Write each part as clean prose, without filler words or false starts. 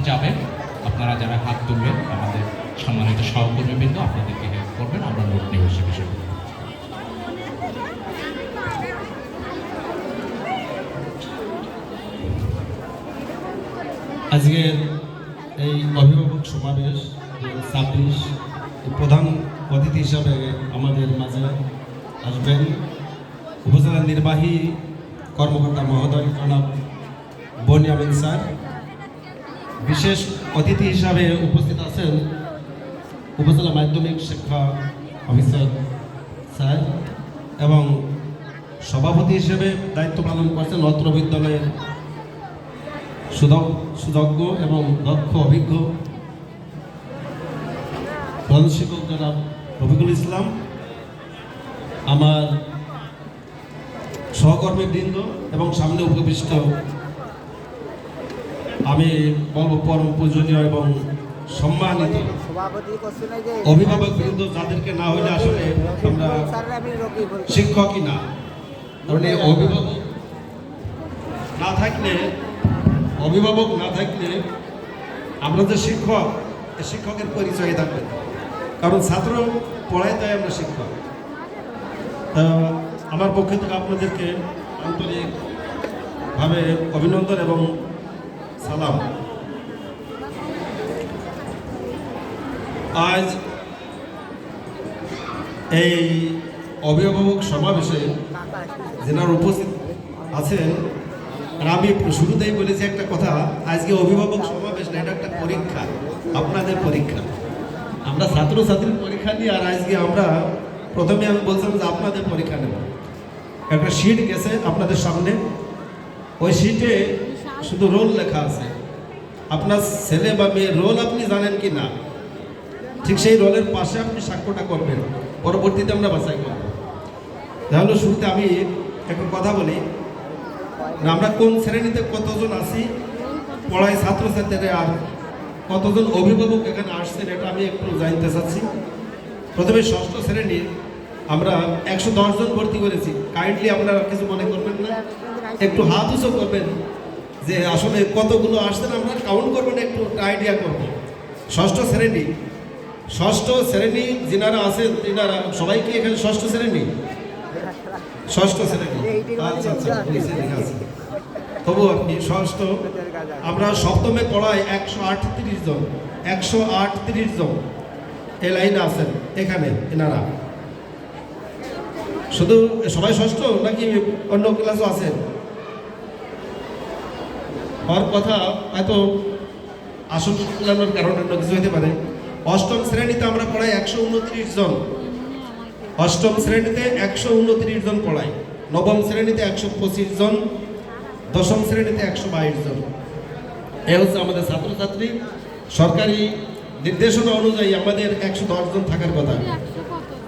যাবে। আপনারা যারা হাত তুলবেন আমাদের সম্মানিত সহকর্মীবৃন্দ আপনাদেরকে হেল্প করবেন, আমরা নোট নেব সে বিষয়ে। আজকের এই অভিভাবক সমাবেশ ২০২৬ প্রধান অতিথি হিসাবে আমাদের মাঝে আসবেন উপজেলা নির্বাহী কর্মকর্তা মহোদয় জনাব বনিয়ামিন স্যার। বিশেষ অতিথি হিসাবে উপস্থিত আছেন উপজেলা মাধ্যমিক শিক্ষা অফিসার স্যার এবং সভাপতি হিসেবে দায়িত্ব পালন করছেন অত্র বিদ্যালয়ের সুযোগ্য এবং দক্ষ অভিজ্ঞ প্রধান শিক্ষক জনাব রফিকুল ইসলাম, আমার সহকর্মীবৃন্দ এবং সামনে উপবিষ্ট আমি বলব পরম পূজনীয় এবং সম্মানিত অভিভাবক বৃন্দ, যাদেরকে না হলে আসলে আমরা শিক্ষকই না। কারণ এই অভিভাবক না থাকলে আমরা যে শিক্ষক, এই শিক্ষকের পরিচয় থাকবে, কারণ ছাত্র পড়ায় তাই আমরা শিক্ষক। আমার পক্ষ থেকে আপনাদেরকে আন্তরিকভাবে অভিনন্দন এবং সালাম। আজ এই অভিভাবক সমাবেশে যেনারা উপস্থিত আছেন, আর আমি শুরুতেই বলেছি একটা কথা, আজকে অভিভাবক সমাবেশ না, এটা একটা পরীক্ষা, আপনাদের পরীক্ষা। আমরা ছাত্রছাত্রীর পরীক্ষা নিয়ে, আর আজকে আমরা প্রথমে আমি বলছিলাম যে আপনাদের পরীক্ষা নেব। একটা শিট গেছে আপনাদের সামনে, ওই শিটে শুধু রোল লেখা আছে। আপনার ছেলে বা মেয়ের রোল আপনি জানেন কি না, ঠিক সেই রোলের পাশে আপনি স্বাক্ষরটা করবেন, পরবর্তীতে আমরা বাছাই করব। তাহলে শুরুতে আমি একটা কথা বলি, আমরা কোন শ্রেণীতে কতজন আছি পড়াই ছাত্রছাত্রীরা, আর কতজন অভিভাবক এখানে আসছেন এটা আমি একটু জানতে চাচ্ছি। প্রথমে ষষ্ঠ শ্রেণীর আমরা 110 জন ভর্তি করেছি। কাইন্ডলি আপনারা কিছু মনে করবেন না, একটু হাত উঁচু করবেন যে আসলে কতগুলো আসছেন, আমরা কাউন্ট করবেন, একটু আইডিয়া করবো। ষষ্ঠ শ্রেণী যিনারা আছেন তিনারা সবাই কি এখানে ষষ্ঠ শ্রেণী? ষষ্ঠ শ্রেণী, আচ্ছা আচ্ছা, তবু আপনি ষষ্ঠ। আমরা সপ্তমে পড়াই 138 জন, 138 জন এই লাইনে আছেন এখানে। এনারা শুধু সবাই ষষ্ঠ নাকি অন্য ক্লাসও আছেন? আমার কথা হয়তো আসনের কারণে অন্য কিছু হতে পারে। অষ্টম শ্রেণীতে আমরা পড়াই 129 জন, অষ্টম শ্রেণীতে 129 জন পড়াই। নবম শ্রেণীতে 125 জন, দশম শ্রেণীতে 122 জন। এ হচ্ছে আমাদের ছাত্রছাত্রী। সরকারি নির্দেশনা অনুযায়ী আমাদের 110 জন থাকার কথা,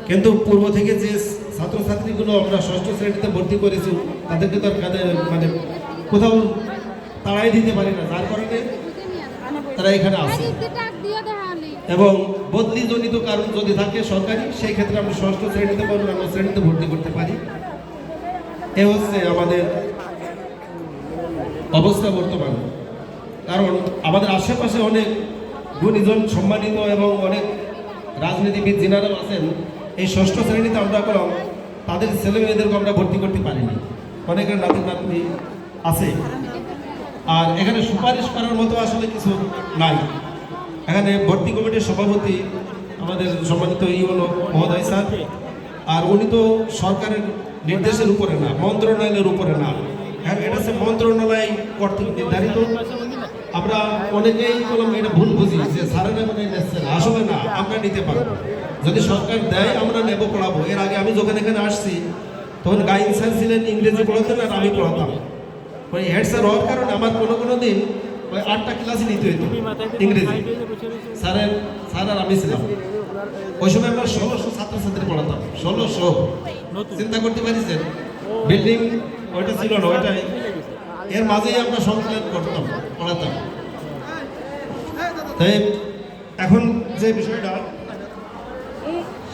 কিন্তু পূর্ব থেকে যে ছাত্রছাত্রীগুলো আমরা ষষ্ঠ শ্রেণীতে ভর্তি করেছি তাদেরকে তো মানে কোথাও তাড়াই দিতে পারি না, যার কারণে তারা এখানে আসে। এবং বদলিজনিত কারণ যদি থাকে সরকারি, সেই ক্ষেত্রে আমরা ষষ্ঠ শ্রেণীতে বা অন্যান্য শ্রেণীতে ভর্তি করতে পারি। এ হচ্ছে আমাদের অবস্থা বর্তমান। কারণ আমাদের আশেপাশে অনেক গুণীজন সম্মানিত এবং অনেক রাজনীতিবিদ যিনারাও আছেন, এই ষষ্ঠ শ্রেণীতে আমরা করলাম তাদের ছেলে মেয়েদেরকে আমরা ভর্তি করতে পারিনি। অনেকের নাতি নাতনি আছে, আর এখানে সুপারিশ করার মতো আসলে কিছু নাই। এখানে ভর্তি কমিটির সভাপতি আমাদের সম্মানিত ইউনো মহোদয় স্যার, আর উনি তো সরকারের নির্দেশের উপরে না, মন্ত্রণালয়ের উপরে না, এটা হচ্ছে মন্ত্রণালয় কর্তৃক নির্ধারিত। আমরা অনেকেই বললাম এটা ভুল বুঝি যে স্যারেরা মনে নিচ্ছেন, আসলে না, আমরা নিতে পারবো। যদি সরকার দেয় আমরা নেব, পড়াবো। এর আগে আমি যখন এখানে আসছি তখন গাইড স্যার ছিলেন, ইংরেজি পড়াতেন আর আমি পড়াতাম। ওই হেড স্যার হওয়ার কারণে আমার কোনো দিন ওই 8টা ক্লাসই নিতে হইতো ইংরেজি। স্যার আর আমি ছিলাম ওই সময়, আমরা 1600 ছাত্রছাত্রী পড়াতাম। 1600 চিন্তা করতে পারিছেন? বিল্ডিং ওইটা ছিল না, ওইটাই এর মাঝেই আমরা সংকলন করতাম, পড়াতাম। তাই এখন যে বিষয়টা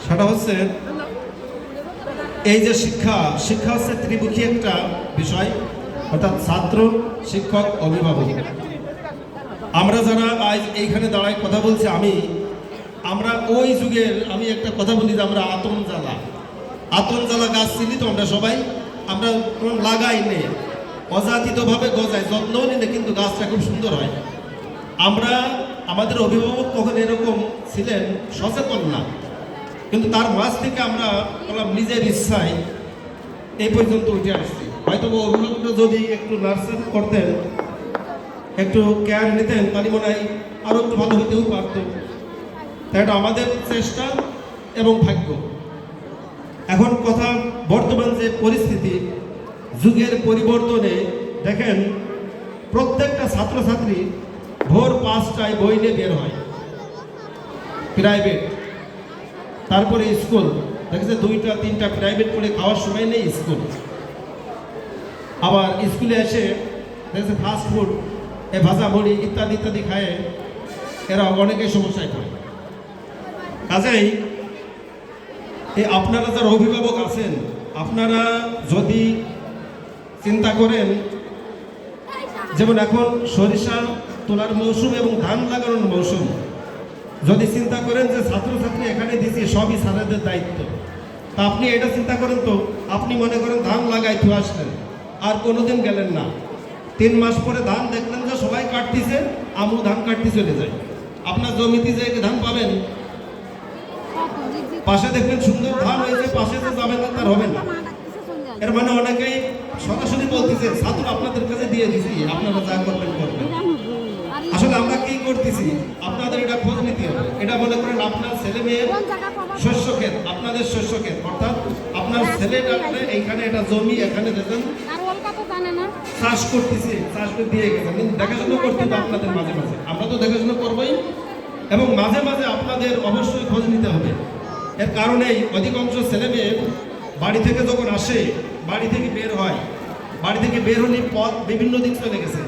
সেটা হচ্ছে এই যে শিক্ষা হচ্ছে ত্রিমুখী একটা বিষয়, অর্থাৎ ছাত্র, শিক্ষক, অভিভাবক। আমরা যারা আজ এইখানে দাঁড়ায় কথা বলছি আমরা ওই যুগের আমি একটা কথা বলি যে আমরা আতন জ্বালা গাছ চিনি তো আমরা সবাই, আমরা কোনো লাগাই নেই, অযাচিতভাবে গজায়, যত্নও নিই না, কিন্তু গাছটা খুব সুন্দর হয়। আমরা আমাদের অভিভাবক কখন এরকম ছিলেন সচেতন না, কিন্তু তার মাঝ থেকে আমরা বললাম নিজের ইচ্ছায় এই পর্যন্ত উঠে আসছি। হয়তো অভিভাবকরা যদি একটু নার্সারি করতেন, একটু কেয়ার নিতেন, তাহলে মনে হয় আরও একটু ভালো হতেও পারত। তাই এটা আমাদের চেষ্টা এবং ভাগ্য। এখন কথা, বর্তমান যে পরিস্থিতি, যুগের পরিবর্তনে দেখেন প্রত্যেকটা ছাত্রছাত্রী ভোর 5টায় বই নিয়ে বের হয়, প্রাইভেট, তারপরে স্কুল, দেখেছে 2টা 3টা প্রাইভেট পড়ে খাওয়ার সময় নেই স্কুল, আবার স্কুলে এসে দেখেছে ফাস্ট ফুড, ভাজা মুড়ি ইত্যাদি ইত্যাদি খায়, এরা অনেকে সমস্যায় পড়ে। কাজেই আপনারা যারা অভিভাবক আছেন, আপনারা যদি চিন্তা করেন, যেমন এখন সরিষা তোলার মৌসুম এবং ধান লাগানোর মৌসুম, যদি চিন্তা করেন যে ছাত্রছাত্রী এখানে দিচ্ছি সবই স্যারেদের দায়িত্ব, তা আপনি এটা চিন্তা করেন তো, আপনি মনে করেন ধান লাগাই তো আসলেন, আর কোনোদিন গেলেন না, 3 মাস পরে ধান দেখলেন যে সবাই কাটতেছে, আমু ধান কাটতে চলে যায়, আপনার জমিতে যে ধান পাবেন, পাশে দেখবেন সুন্দর ধান হয়েছে, পাশে যে যাবেন না তার হবে না। এর মানে অনেকেই সরাসরি বলতেছে ছাত্র আপনাদের কাছে দিয়ে দিছি, আপনারা যা করবেন করবেন। আসলে আমরা কি করতেছি, আপনাদের এটা খোঁজ নিতে হবে। এটা মনে করেন আপনার ছেলে মেয়ের শস্য ক্ষেত, আপনাদের শস্য ক্ষেত, অর্থাৎ আপনার ছেলেটা এইখানে এটা জমি, এখানে দেখেন চাষ করতেছি, চাষ করে দিয়ে গেছেন, কিন্তু দেখাশোনা করতে হবে আপনাদের মাঝে মাঝে, আমরা তো দেখাশোনা করবোই, এবং মাঝে মাঝে আপনাদের অবশ্যই খোঁজ নিতে হবে। এর কারণেই অধিকাংশ ছেলে মেয়ে বাড়ি থেকে যখন আসে, বাড়ি থেকে বের হয়, বাড়ি থেকে বের হলে পথ বিভিন্ন দিক চলে গেছে,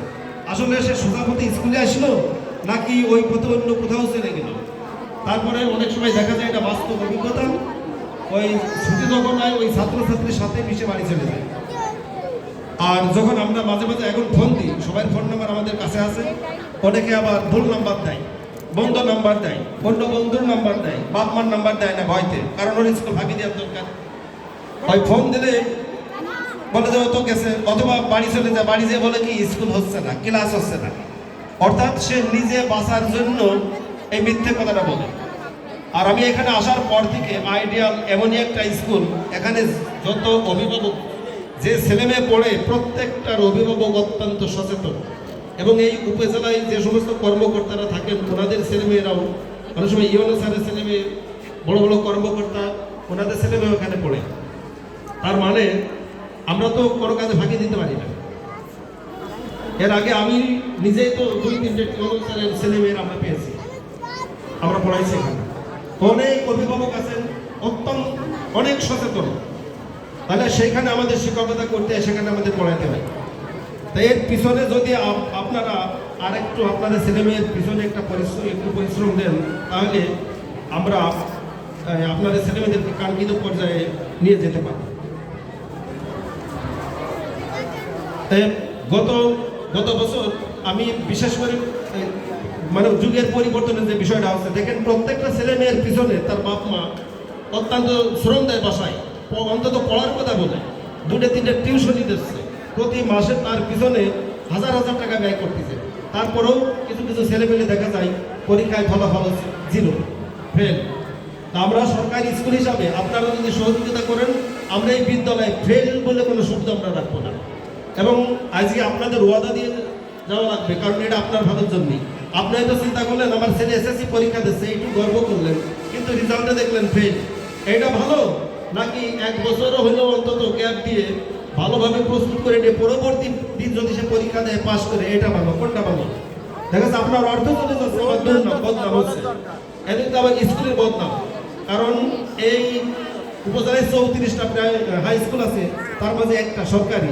আসলে সে সোজা পথে স্কুলে আসলো নাকি ওই পথে অন্য কোথাও চলে গেল। তারপরে অনেক সময় দেখা যায় এটা বাস্তব অভিজ্ঞতা, ওই ছুটি যখন হয় ওই ছাত্রছাত্রীর সাথে মিশে বাড়ি চলে যায়। আর যখন আমরা মাঝে মাঝে এখন ফোন দিই, সবার ফোন নাম্বার আমাদের কাছে আছে, অনেকে আবার ভুল নাম্বার দেয়, বন্ধ নাম্বার দেয়, অন্য বন্ধুর নাম্বার দেয়, বাপ মার নাম্বার দেয় না ভয়তে, কারণ ওর স্কুল ভাগি দেওয়ার দরকার। ওই ফোন দিলে বলে যে ও তো গেছে, অথবা বাড়ি চলে যায়, বাড়ি যেয়ে বলে কি স্কুল হচ্ছে না, ক্লাস হচ্ছে না, অর্থাৎ সে নিজে বাঁচার জন্য এই মিথ্যে কথাটা বলে। আর আমি এখানে আসার পর থেকে আইডিয়াল এমনই একটা স্কুল, এখানে যত অভিভাবক যে ছেলে মেয়ে পড়ে, প্রত্যেকটার অভিভাবক অত্যন্ত সচেতন, এবং এই উপজেলায় যে সমস্ত কর্মকর্তারা থাকেন ওনাদের ছেলেমেয়েরাও, অনেক সময় ইউনো স্যারের ছেলেমেয়ে, বড় বড় কর্মকর্তা, ওনাদের ছেলেমেয়েও এখানে পড়ে। তার মানে আমরা তো কোনো কাজে ফাঁকি দিতে পারি না। এর আগে আমি নিজেই তো 2-3টে ইউনো স্যারের ছেলেমেয়েরা আমরা পেয়েছি, আমরা পড়াইছি এখানে। অনেক অভিভাবক আছেন অত্যন্ত অনেক সচেতন, তাহলে সেইখানে আমাদের শিক্ষকতা করতে হয়, সেখানে আমাদের পড়াইতে হয়। তাই এর পিছনে যদি আপনারা আরেকটু আপনাদের ছেলেমেয়ের পিছনে একটু পরিশ্রম দেন, তাহলে আমরা আপনাদের ছেলেমেয়েদেরকে কাঙ্ক্ষিত পর্যায়ে নিয়ে যেতে পারব। গত বছর আমি বিশেষ করে মানে যুগের পরিবর্তনের যে বিষয়টা আছে, দেখেন প্রত্যেকটা ছেলে মেয়ের পিছনে তার বাপ মা অত্যন্ত শ্রম দেয়, বাসায় অন্তত পড়ার কথা বলে 2-3টে টিউশনই দিচ্ছে, প্রতি মাসে তার পিছনে হাজার হাজার টাকা ব্যয় করতেছে। তারপরেও কিছু কিছু ছেলেমেয়ে দেখা যায় পরীক্ষায় ফলাফল 0, ফেল। আমরা সরকারি স্কুল হিসাবে আপনারা যদি সহযোগিতা করেন, আমরা এই বিদ্যালয়ে ফেল বলে কোনো শব্দ আমরা রাখবো না, এবং আজকে আপনাদের ওয়াদা দিয়ে যাওয়া লাগবে, কারণ এটা আপনার ভালোর জন্যই। আপনি হয়তো চিন্তা করলেন আমার ছেলে এসএসসি পরীক্ষা দিচ্ছে, একটু গর্ব করলেন, কিন্তু রেজাল্টে দেখলেন ফেল, এটা ভালো নাকি 1 বছরও হলেও অন্তত গ্যাপ দিয়ে ভালোভাবে প্রস্তুত করে নিয়ে পরবর্তী দিন যদি সে পরীক্ষা দেয় পাস করে, এটা ভালো? কোনটা ভালো? দেখা যাচ্ছে আপনার অর্থ চলে যাচ্ছে, আমার দুর্নাম বদনাম হচ্ছে, এদিন তো আবার স্কুলের বদনাম। কারণ এই উপজেলায় 34টা প্রায় হাই স্কুল আছে, তার মাঝে একটা সরকারি।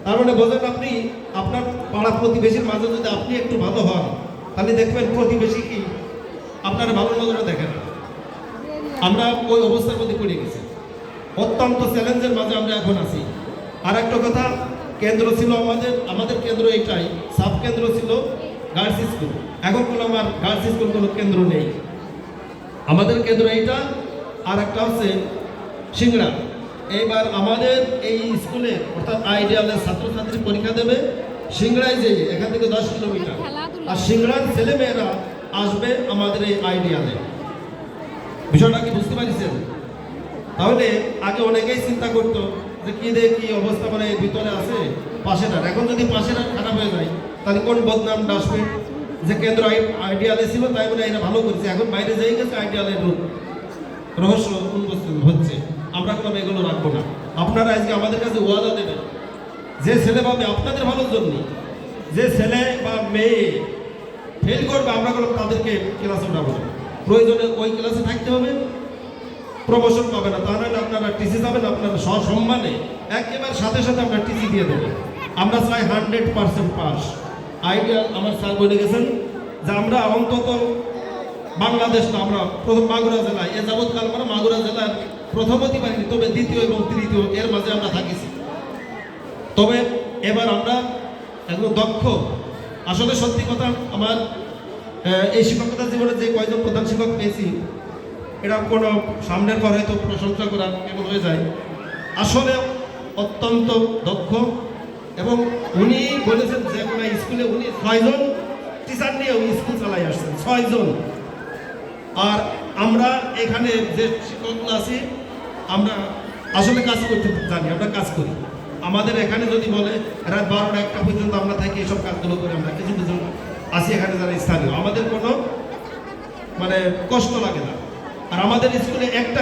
তার মানে বোঝেন আপনি আপনার পাড়া প্রতিবেশীর মাঝে যদি আপনি একটু ভালো হন, তাহলে দেখবেন প্রতিবেশী কি আপনার ভালো নজরে দেখে না। আমরা ওই অবস্থার মধ্যে পড়ে গেছি, অত্যন্ত চ্যালেঞ্জের মাঝে আমরা এখন আছি। আর একটা কথা, কেন্দ্র ছিল আমাদের কেন্দ্র এটাই, সাব কেন্দ্র ছিল গার্লস স্কুল। এখন করলাম আর গার্লস স্কুল কোনো কেন্দ্র নেই। আমাদের কেন্দ্র এইটা, আর একটা হচ্ছে সিংড়া। এইবার আমাদের এই স্কুলে অর্থাৎ আইডিয়ালের ছাত্রছাত্রী পরীক্ষা দেবে সিংড়ায় যে এখান থেকে 10 কিলোমিটার, আর সিংড়ার ছেলেমেয়েরা আসবে আমাদের এই আইডিয়ালে। বিষয়টা কি বুঝতে পারছেন? তাহলে আগে অনেকেই চিন্তা করতো যে কি রে কি অবস্থা, মানে ভিতরে আছে পাশের। এখন যদি পাশের খারাপ হয়ে যায় তাহলে কোন বদনামটা আসবে? যে কেন্দ্র আইডিয়ালে ছিল তাই বলে এরা ভালো করছে, এখন বাইরে যেয়ে গেছে আইডিয়ালের রহস্য উন্মোচন হচ্ছে। আমরা কোনো এগুলো রাখবো না। আপনারা আজকে আমাদের কাছে ওয়াদা দেবেন, যে ছেলে পাবে আপনাদের ভালোর জন্য, যে ছেলে বা মেয়ে ফেল করবে আমরা কোনো তাদেরকে ক্লাসে উঠাবো না। প্রয়োজনে ওই ক্লাসে থাকতে হবে, প্রমোশন পাবে না, তা নাহলে আপনারা টিসি যাবেন, আপনারা সসম্মানে একেবারে সাথে সাথে আমরা টিসি দিয়ে দেবেন। আমরা চাই 100% পাস। আইডিয়া আমার স্যার বলে গেছেন যে আমরা অন্তত বাংলাদেশ না, আমরা প্রথম মাগুরা জেলায় এ যাবৎকাল আমরা মাগুরা জেলার প্রথমতি পারিনি, তবে দ্বিতীয় এবং তৃতীয় এর মাঝে আমরা থাকিছি। তবে এবার আমরা একদম দক্ষ। আসলে সত্যি কথা, আমার এই শিক্ষকতা জীবনে যে কয়জন প্রধান শিক্ষক পেয়েছি এটা কোনো সামনের পর হয়তো প্রশংসা করা কেমন হয়ে যায়। আসলে অত্যন্ত দক্ষ, এবং উনি বলেছেন যে কোনো স্কুলে উনি 6 জন টিচার নিয়ে উনি স্কুল চালাই আসছেন, 6 জন। আর আমরা এখানে যে শিক্ষকগুলো আছি আমরা আসলে কাজ করতে জানি, আমরা কাজ করি। আমাদের এখানে যদি বলে রাত 12টা 1টা পর্যন্ত আমরা থাকি এইসব কাজগুলো করি, আমরা কিছু কিছু আছি এখানে যারা স্থানীয়, আমাদের কোনো মানে কষ্ট লাগে না। আর আমাদের স্কুলে একটা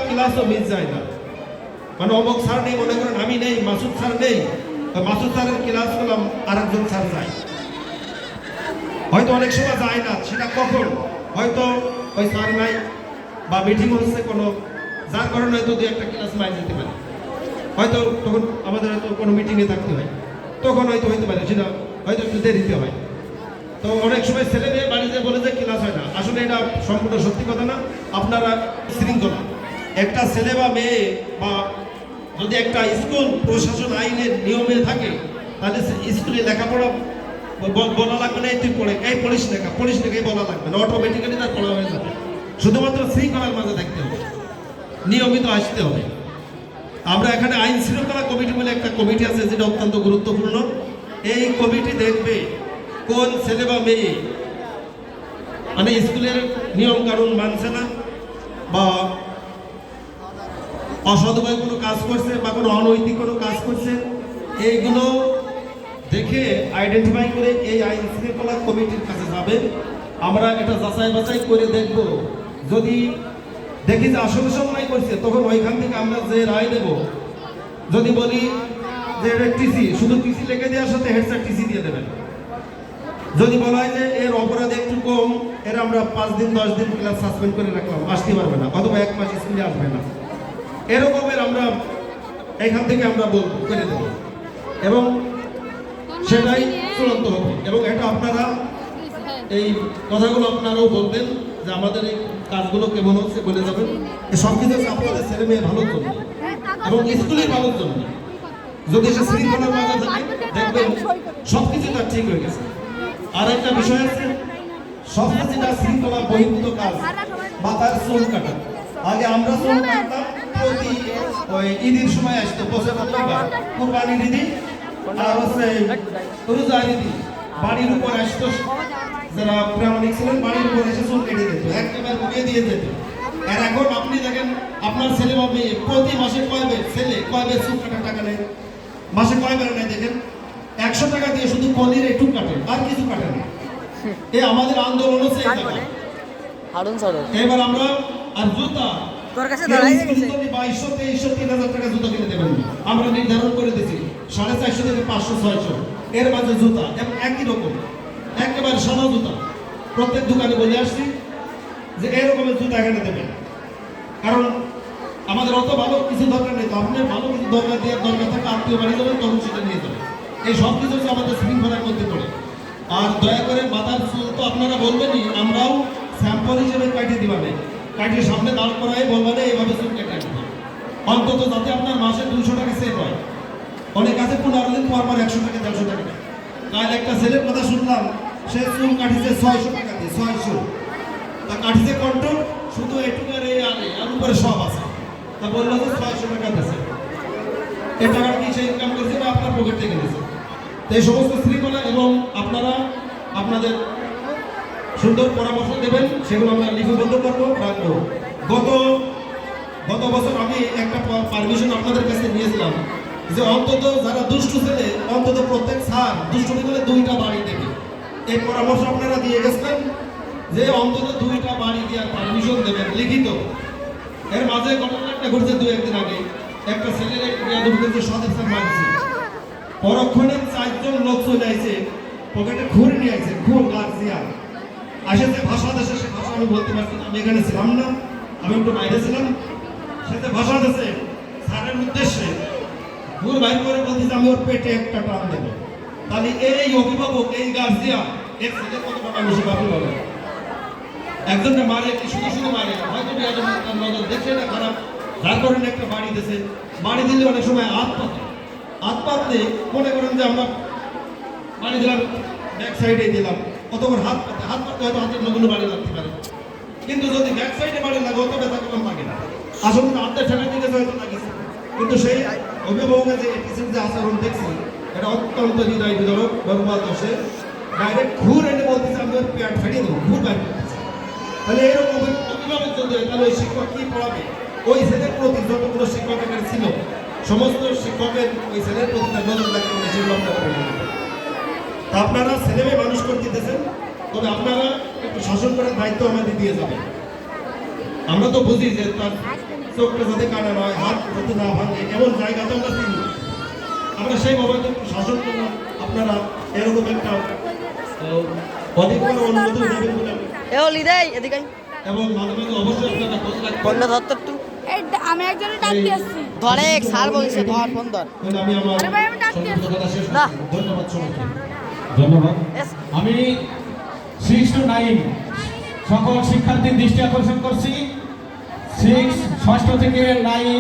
ক্লাসও মিস যায় না। মানে অমুক স্যার নেই, মনে করেন আমি নেই, মাসুদ স্যার নেই, মাসুদ স্যারের ক্লাস করলাম আরেকজন স্যার যায়, হয়তো অনেক সময় যায় না। সেটা কখন? হয়তো ওই স্যার নাই বা মিটিং হচ্ছে কোনো, যার কারণে হয়তো 2-1টা ক্লাস মাই যেতে পারে, হয়তো তখন আমাদের হয়তো কোনো মিটিংয়ে থাকতে হয়, তখন হয়তো হইতে পারে, সেটা হয়তো একটু দেরিতে হয়। তো অনেক সময় ছেলে মেয়ে বাড়িতে বলে যে ক্লাস হয় না, আসলে এটা সম্পূর্ণ সত্যি কথা না। আপনারা শৃঙ্খলা, একটা ছেলে বা মেয়ে বা যদি একটা স্কুল প্রশাসন আইনের নিয়মে থাকে তাহলে স্কুলে লেখাপড়া বলা লাগবে না, তুই পড়ে এই পড়িস লেখাই বলা লাগবে না, অটোমেটিক্যালি তার পড়া হয়ে যাবে। শুধুমাত্র শৃঙ্খলার মাঝে থাকতে হবে, নিয়মিত আসতে হবে। আমরা এখানে আইন শৃঙ্খলা কমিটি বলে একটা কমিটি আছে যেটা অত্যন্ত গুরুত্বপূর্ণ। এই কমিটি দেখবে কোন ছেলে বা মেয়ে মানে স্কুলের নিয়ম কানুন মানছে না বা অসৎভাবে কোনো কাজ করছে বা কোনো অনৈতিক কোনো কাজ করছে, এইগুলো দেখে আইডেন্টিফাই করে এই আইন শৃঙ্খলা কমিটির কাছে যাবে। আমরা এটা যাচাই বাছাই করে দেখব, যদি দেখি যে আসলে সময় করছে তখন ওইখান থেকে আমরা যে রায় দেব। যদি বলি যে এটা টিসি, শুধু টিসি লিখে দেওয়ার সাথে হেড স্যার টিসি দিয়ে দেবেন। যদি বলা হয় যে এর অপরাধ একটু কম, এর আমরা 5 দিন 10 দিন ক্লাস সাসপেন্ড করে রাখলাম, আসতে পারবে না, অথবা 1 মাস স্কুলে আসবে না, এরকমের আমরা এখান থেকে আমরা করে দেব, এবং সেটাই চূড়ান্ত হবে। এবং এটা আপনারা এই কথাগুলো আপনারাও বলবেন যে আমাদের এই কাজগুলো কেমন হচ্ছে, বলে যাবেন। সব কিছু আপনাদের ছেলে মেয়ে ভালোর জন্য এবং স্কুলের ভালোর জন্য। যদি সে শৃঙ্খলার মাঝে থাকে দেখবেন সব কিছু তার ঠিক হয়ে গেছে। আর একটা বিষয় আছে, সবচেয়ে যেটা শৃঙ্খলা বহির্ভূত কাজ বা তার চুল কাটা। আগে আমরা চুল কাটতাম প্রতি ওই ঈদের সময় আসতো, বছর কুরবানির ঈদি আর হচ্ছে রোজার ঈদি, বাড়ির উপর আসতো, যারা প্রামাণিক ছিলেন বাড়ির উপর এসে চুল কেটে দিত, একেবারে উড়িয়ে দিয়ে যেত। আর এখন আপনি দেখেন আপনার ছেলে বা মেয়ে প্রতি মাসে কয়বার চুল কাটার টাকা নেয়, মাসে কয়বার নেয় দেখেন, 100 টাকা দিয়ে শুধু কলির একটু কাটে, আর কিছু কাটে না। এই আমাদের আন্দোলন হচ্ছে এবার আমরা আর জুতা তোর কাছে দাঁড়াই গেছে 2200 2300 3000 টাকা জুতা কিনে দেবেন, আমরা নির্ধারণ করে দিয়েছি 450 থেকে 500 600 এর মাঝে জুতা, এবং একই রকম একেবারে সাদা জুতা। প্রত্যেক দোকানে বলে আসছি যে এরকমের জুতা এখানে দেবেন, কারণ আমাদের অত ভালো কিছু দরকার নেই। তো আপনার ভালো কিছু দরকার থাকে, আত্মীয় বাড়ি যাবেন তখন সেটা নিয়ে যাবেন। এই সব কিছু হচ্ছে আমাদের শৃঙ্খলার মধ্যে পড়ে। আর দয়া করে মাথার চুল তো আপনারা বলবেনই, আমরাও স্যাম্পল হিসেবে কাটিয়ে দিবানে, কাটিয়ে সামনে দাঁড় করাই বলবেন এইভাবে চুল কেটে আসবে, অন্তত যাতে আপনার মাসে 200 টাকা সেভ হয়। অনেক আছে 15 দিন পর 100 টাকা 150 টাকা। কাল একটা ছেলের কথা শুনলাম, সে চুল কাটিছে 600 টাকা দিয়ে, 600। তা কাটিছে কন্ট্রোল, শুধু এটুকার এই আগে আর উপরে সব আছে। তা বললো যে 600 টাকা দিয়েছে। এই টাকাটা কি সে ইনকাম করেছে না আপনার পকেট থেকে নিয়েছে? তো এই সমস্ত শৃঙ্খলা এবং আপনারা আপনাদের সুন্দর পরামর্শ দেবেন, সেগুলো আমরা লিপিবদ্ধ করবো, রাখবো। গত বছর আমি একটা পারমিশন আপনাদের কাছে নিয়েছিলাম যে অন্তত যারা দুষ্টু ছেলে, অন্তত প্রত্যেক স্যার দুষ্টুমি করে 2টা বাড়ি দেবে। এই পরামর্শ আপনারা দিয়ে গেছিলেন যে অন্তত 2টা বাড়ি দেওয়ার পারমিশন দেবেন লিখিত। এর মাঝে ঘটনাটা ঘটছে 2-1 দিন আগে, একটা ছেলের একটু বেয়াদবিতে সদস্য মারছে। পরক্ষণে 4 জন লোক চলে আইছে, পকেটে ঘুরে নিয়ে আইছে, ঘুর গার্জিয়ান আসেছে ভাষা দেশে, সে ভাষা আমি বলতে পারছি না, আমি এখানে ছিলাম না, আমি একটু বাইরে ছিলাম। সেটা ভাষা দেশে স্যারের উদ্দেশ্যে ঘুর বাইর করে বলতেছে আমি ওর পেটে একটা টান দেবো। তাহলে এই অভিভাবক, এই গার্জিয়ান এর ছেলে কত টাকা বেশি বাকি বলে? একজনকে মারে কি শুধু শুধু মারে, হয়তো তার নজর দেখছে না খারাপ, যার কারণে একটা বাড়ি দিয়েছে। বাড়ি দিলে অনেক সময় হাত পাতলে মনে করেন যে আমরা বাড়ি দিলাম ব্যাক সাইডে দিলাম, অতবার হাত পাতে হয়তো হাতের নগুলো বাড়ি লাগতে পারে, কিন্তু যদি ব্যাক সাইডে বাড়ি লাগে অত ব্যথা কম লাগে না। আসলে হাতের ঠেকা দিকে হয়তো লাগিয়েছে, কিন্তু সেই অভিভাবকের যে এটিসির যে আচরণ দেখছি, এটা অত্যন্ত হৃদয় বিদারক। বরবাদ দোষে ডাইরেক্ট ঘুর এনে বলতেছে আমি ওর পেট ফেটিয়ে দেবো, ঘুর বাইর করতেছে। তাহলে এরকম অভিভাবক যদি হয়, তাহলে ওই শিক্ষক কি পড়াবে? ওই ছেলের প্রতি যতগুলো শিক্ষকের ছিল, সমস্ত শিক্ষকের ওই ছেলের প্রতি তার নজর রাখতে হবে, সেগুলো আমরা করে নেব। তা আপনারা ছেলেমেয়ে মানুষ করে দিতেছেন, তবে আপনারা একটু শাসন করার দায়িত্ব আমাদের দিয়ে যাবেন। আমরা তো বুঝি যে তার চোখটা যাতে কাটা নয়, হাত যাতে না ভাঙে, এমন জায়গা তো আমরা চিনি। আমরা সেই বাবাকে একটু শাসন করবো, আপনারা এরকম একটা অধিক বড় অনুমতি দেবেন বলে এবং মাঝে মাঝে অবশ্যই আপনারা খোঁজ রাখবেন। আমি একজনের ডাকতে আসছি। ধরে স্যার বলছে ধর ফোন ধর। তাহলে আমি আমার আরে ভাই, আমি ডাকতে সমস্ত কথা শেষ না। করছি। ধন্যবাদ সবাইকে। ধন্যবাদ। Yes. আমি 6 to 9 সকল শিক্ষার্থীর দৃষ্টি আকর্ষণ করছি। 6 ষষ্ঠ থেকে 9